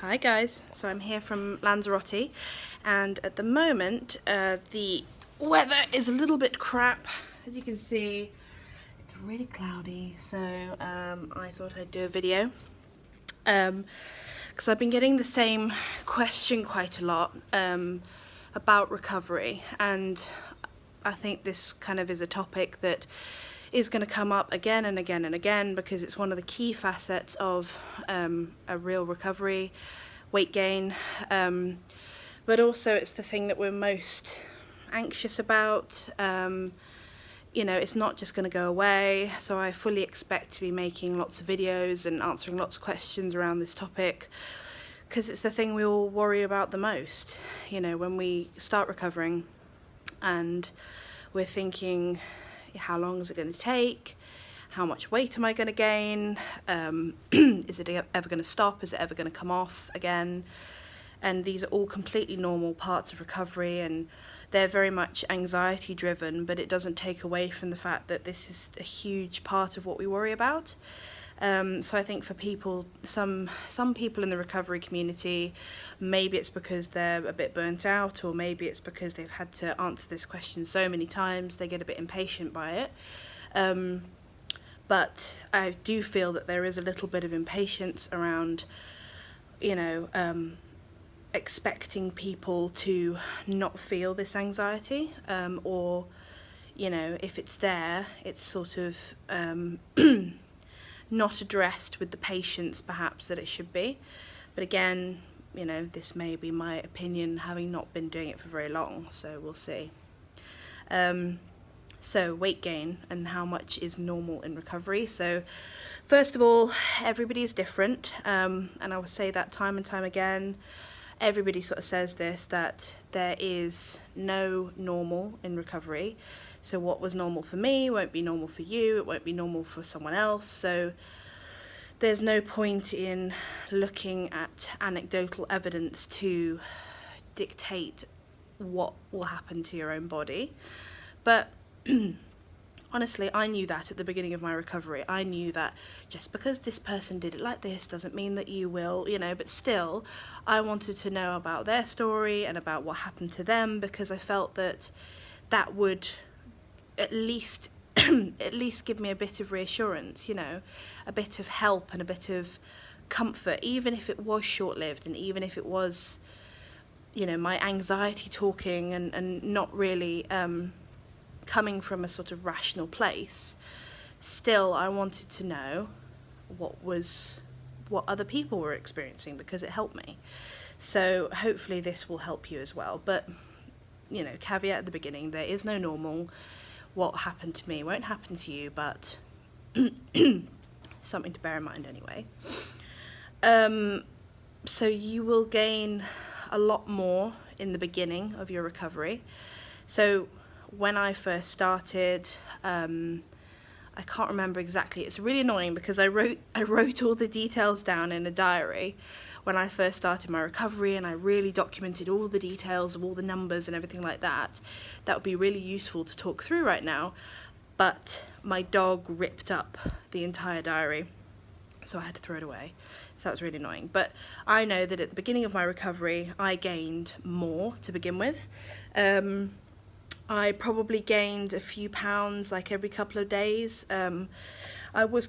Hi guys, so I'm here from Lanzarote, and at the moment the weather is a little bit crap. As you can see, it's really cloudy, so I thought I'd do a video because I've been getting the same question quite a lot about recovery, and I think this kind of is a topic that is going to come up again and again and again because it's one of the key facets of a real recovery, weight gain, but also it's the thing that we're most anxious about. It's not just going to go away, so I fully expect to be making lots of videos and answering lots of questions around this topic because it's the thing we all worry about the most. When we start recovering and we're thinking, how long is it going to take? How much weight am I going to gain? Is it ever going to stop? Is it ever going to come off again? And these are all completely normal parts of recovery, and they're very much anxiety driven, but it doesn't take away from the fact that this is a huge part of what we worry about. So I think for people, some people in the recovery community, maybe it's because they're a bit burnt out, or maybe it's because they've had to answer this question so many times, they get a bit impatient by it. But I do feel that there is a little bit of impatience around, expecting people to not feel this anxiety, or, if it's there, it's sort of not addressed with the patience perhaps that it should be. But again, this may be my opinion, having not been doing it for very long, so we'll see. So weight gain and how much is normal in recovery. So first of all, everybody is different, and I will say that time and time again. Everybody sort of says this, that there is no normal in recovery. So what was normal for me won't be normal for you, it won't be normal for someone else. So there's no point in looking at anecdotal evidence to dictate what will happen to your own body. But honestly, I knew that at the beginning of my recovery. I knew that just because this person did it like this doesn't mean that you will, but still I wanted to know about their story and about what happened to them, because I felt that that would at least give me a bit of reassurance, a bit of help and a bit of comfort, even if it was short-lived, and even if it was, my anxiety talking and not really coming from a sort of rational place. Still, I wanted to know what other people were experiencing, because it helped me. So hopefully this will help you as well. But, caveat at the beginning, there is no normal. What happened to me won't happen to you, but something to bear in mind anyway. So you will gain a lot more in the beginning of your recovery. So when I first started, I can't remember exactly. It's really annoying because I wrote all the details down in a diary when I first started my recovery, and I really documented all the details of all the numbers and everything like that. That would be really useful to talk through right now, but my dog ripped up the entire diary, so I had to throw it away. So that was really annoying. But I know that at the beginning of my recovery, I gained more to begin with. I probably gained a few pounds like every couple of days. I was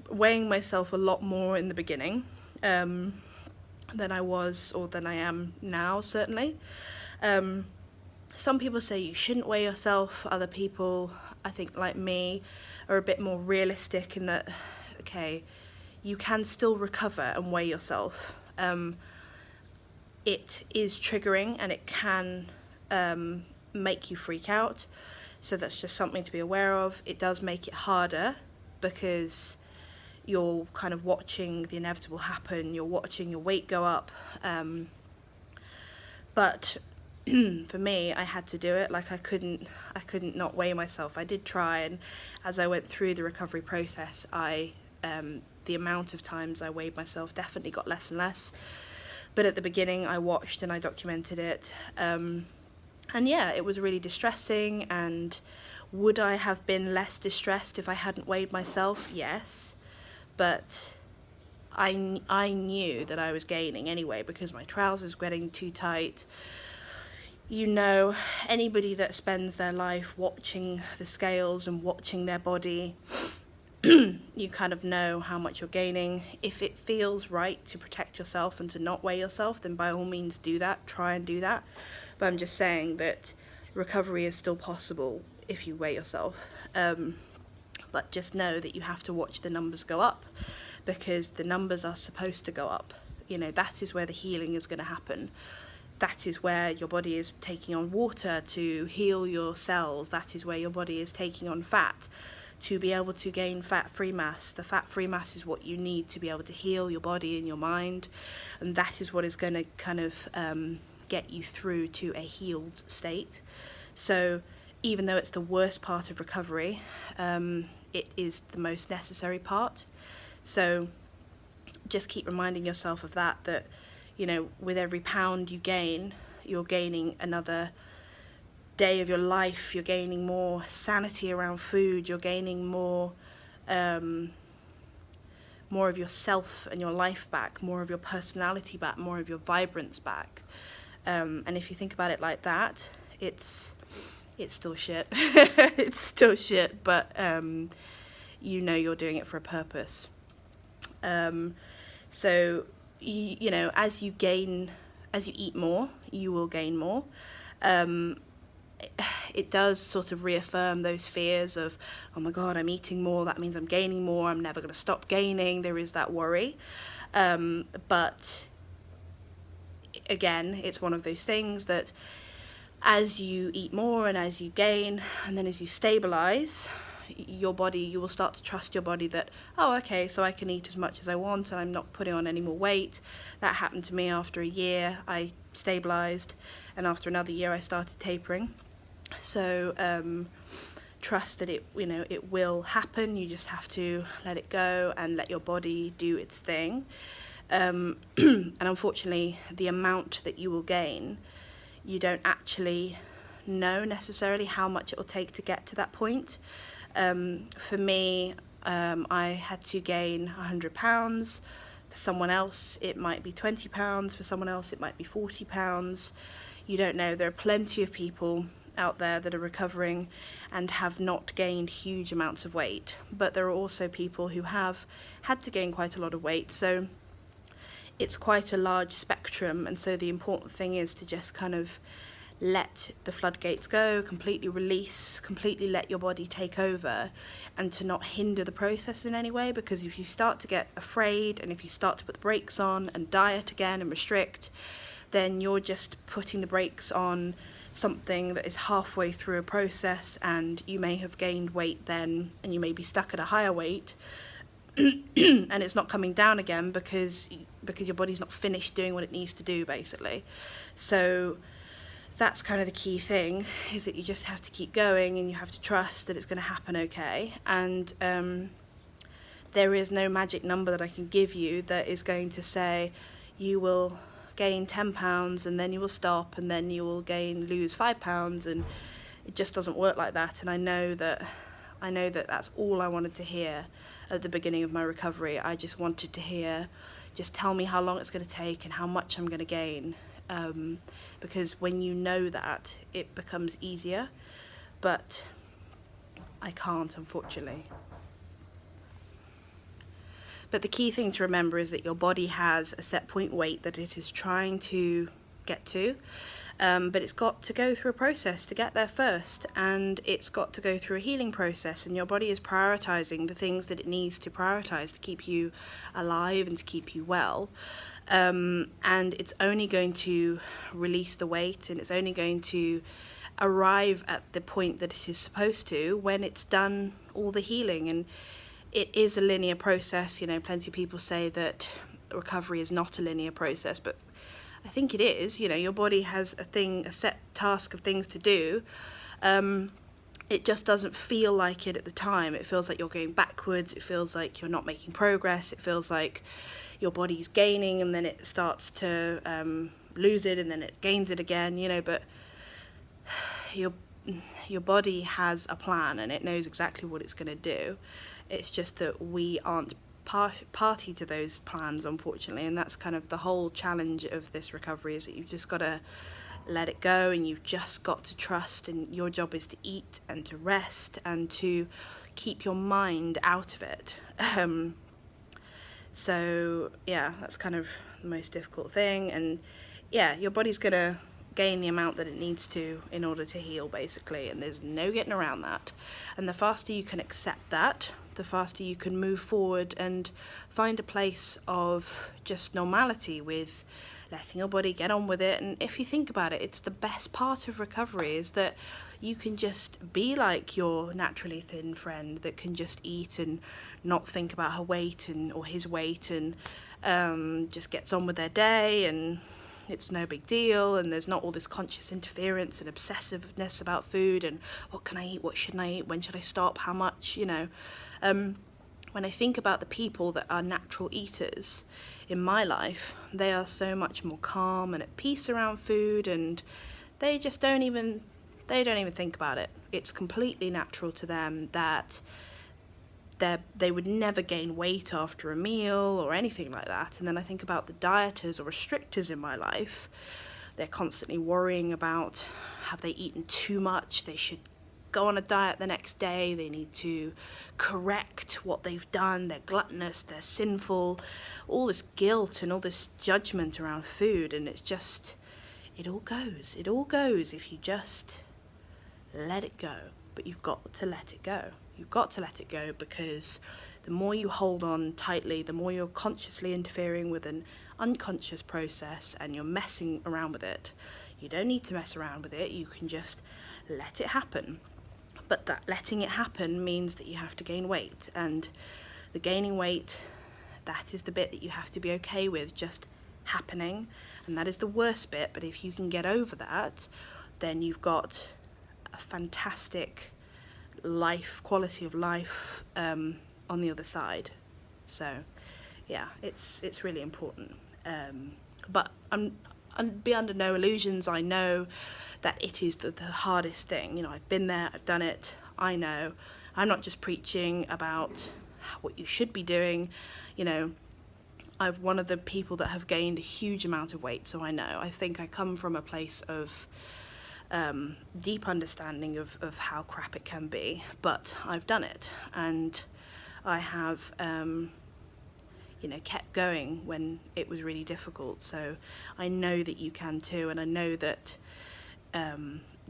weighing myself a lot more in the beginning than I was, or than I am now, certainly. Some people say you shouldn't weigh yourself. Other people, I think like me, are a bit more realistic in that, okay, you can still recover and weigh yourself. It is triggering, and it can make you freak out, so that's just something to be aware of. It does make it harder because you're kind of watching the inevitable happen, you're watching your weight go up, but for me, I had to do it. Like I couldn't not weigh myself. I did try, and as I went through the recovery process, the amount of times I weighed myself definitely got less and less. But at the beginning, I watched and I documented it. And yeah, it was really distressing. And would I have been less distressed if I hadn't weighed myself? Yes. But I knew that I was gaining anyway because my trousers were getting too tight. You know, anybody that spends their life watching the scales and watching their body, you kind of know how much you're gaining. If it feels right to protect yourself and to not weigh yourself, then by all means do that, try and do that. But I'm just saying that recovery is still possible if you weigh yourself. But just know that you have to watch the numbers go up, because the numbers are supposed to go up. You know, that is where the healing is going to happen. That is where your body is taking on water to heal your cells. That is where your body is taking on fat to be able to gain fat-free mass. The fat-free mass is what you need to be able to heal your body and your mind, and that is what is going to kind of get you through to a healed state. So even though it's the worst part of recovery, it is the most necessary part. So just keep reminding yourself of that, you know, with every pound you gain, you're gaining another day of your life. You're gaining more sanity around food. You're gaining more of yourself and your life back, more of your personality back, more of your vibrance back. And if you think about it like that, it's still shit. It's still shit, but you know you're doing it for a purpose. So you know, as you eat more, you will gain more. It does sort of reaffirm those fears of, oh my God, I'm eating more, that means I'm gaining more, I'm never going to stop gaining. There is that worry. But again, it's one of those things that as you eat more and as you gain, and then as you stabilize your body, you will start to trust your body that, oh, okay, so I can eat as much as I want and I'm not putting on any more weight. That happened to me after a year. I stabilized, and after another year I started tapering. So trust that it will happen. You just have to let it go and let your body do its thing. And unfortunately, the amount that you will gain, you don't actually know necessarily how much it will take to get to that point. For me, I had to gain 100 pounds. For someone else, it might be 20 pounds. For someone else, it might be 40 pounds. You don't know. There are plenty of people out there that are recovering and have not gained huge amounts of weight. But there are also people who have had to gain quite a lot of weight. So it's quite a large spectrum. And so the important thing is to just kind of let the floodgates go, completely release, completely let your body take over, and to not hinder the process in any way. Because if you start to get afraid and if you start to put the brakes on and diet again and restrict, then you're just putting the brakes on something that is halfway through a process, and you may have gained weight then and you may be stuck at a higher weight and it's not coming down again because your body's not finished doing what it needs to do, basically. So that's kind of the key thing, is that you just have to keep going and you have to trust that it's going to happen okay. And there is no magic number that I can give you that is going to say you will gain 10 pounds and then you will stop and then you will lose 5 pounds, and it just doesn't work like that. And I know that that's all I wanted to hear at the beginning of my recovery. I just wanted to hear, just tell me how long it's going to take and how much I'm going to gain. Because when you know that, it becomes easier, but I can't, unfortunately. But the key thing to remember is that your body has a set point weight that it is trying to get to, but it's got to go through a process to get there first, and it's got to go through a healing process, and your body is prioritizing the things that it needs to prioritize to keep you alive and to keep you well. And it's only going to release the weight, and it's only going to arrive at the point that it is supposed to when it's done all the healing. And it is a linear process. You know, plenty of people say that recovery is not a linear process, but I think it is. You know, your body has a set task of things to do. It just doesn't feel like it at the time. It feels like you're going backwards. It feels like you're not making progress. It feels like your body's gaining and then it starts to lose it and then it gains it again, you know, but your body has a plan and it knows exactly what it's going to do. It's just that we aren't party to those plans, unfortunately, and that's kind of the whole challenge of this recovery, is that you've just got to let it go, and you've just got to trust, and your job is to eat and to rest and to keep your mind out of it. So yeah, that's kind of the most difficult thing, and yeah, your body's gonna gain the amount that it needs to in order to heal, basically, and there's no getting around that. And the faster you can accept that, the faster you can move forward and find a place of just normality with letting your body get on with it. And if you think about it, it's the best part of recovery, is that you can just be like your naturally thin friend that can just eat and not think about her weight or his weight, and just gets on with their day, and it's no big deal, and there's not all this conscious interference and obsessiveness about food and what can I eat, what shouldn't I eat, when should I stop, how much, you know. When I think about the people that are natural eaters in my life, they are so much more calm and at peace around food, and they just don't even think about it. It's completely natural to them that they would never gain weight after a meal or anything like that. And then I think about the dieters or restrictors in my life. They're constantly worrying about, have they eaten too much? They should go on a diet the next day. They need to correct what they've done. They're gluttonous, they're sinful, all this guilt and all this judgment around food. And it's just, it all goes if you just let it go. But you've got to let it go. You've got to let it go, because the more you hold on tightly, the more you're consciously interfering with an unconscious process, and you're messing around with it. You don't need to mess around with it. You can just let it happen. But that letting it happen means that you have to gain weight, and the gaining weight, that is the bit that you have to be okay with just happening, and that is the worst bit. But if you can get over that, then you've got a fantastic quality of life on the other side. So yeah, it's really important. But I'd be under no illusions. I know that it is the hardest thing. You know, I've been there, I've done it, I know. I'm not just preaching about what you should be doing. You know, I'm one of the people that have gained a huge amount of weight, so I know. I think I come from a place of deep understanding of how crap it can be, but I've done it, and I have kept going when it was really difficult. So I know that you can too, and I know that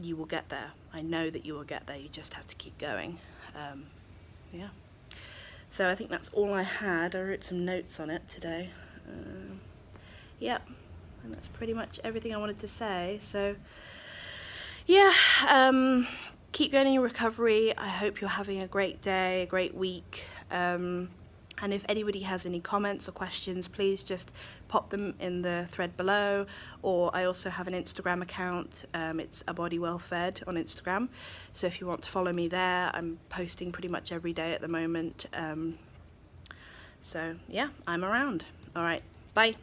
you will get there. I know that you will get there. You just have to keep going. Yeah. So I think that's all I had. I wrote some notes on it today. Yeah, and that's pretty much everything I wanted to say. So yeah, keep going in your recovery. I hope you're having a great day, a great week. And if anybody has any comments or questions, please just pop them in the thread below. Or I also have an Instagram account. It's A Body Well Fed on Instagram. So if you want to follow me there, I'm posting pretty much every day at the moment. So yeah, I'm around. All right, bye.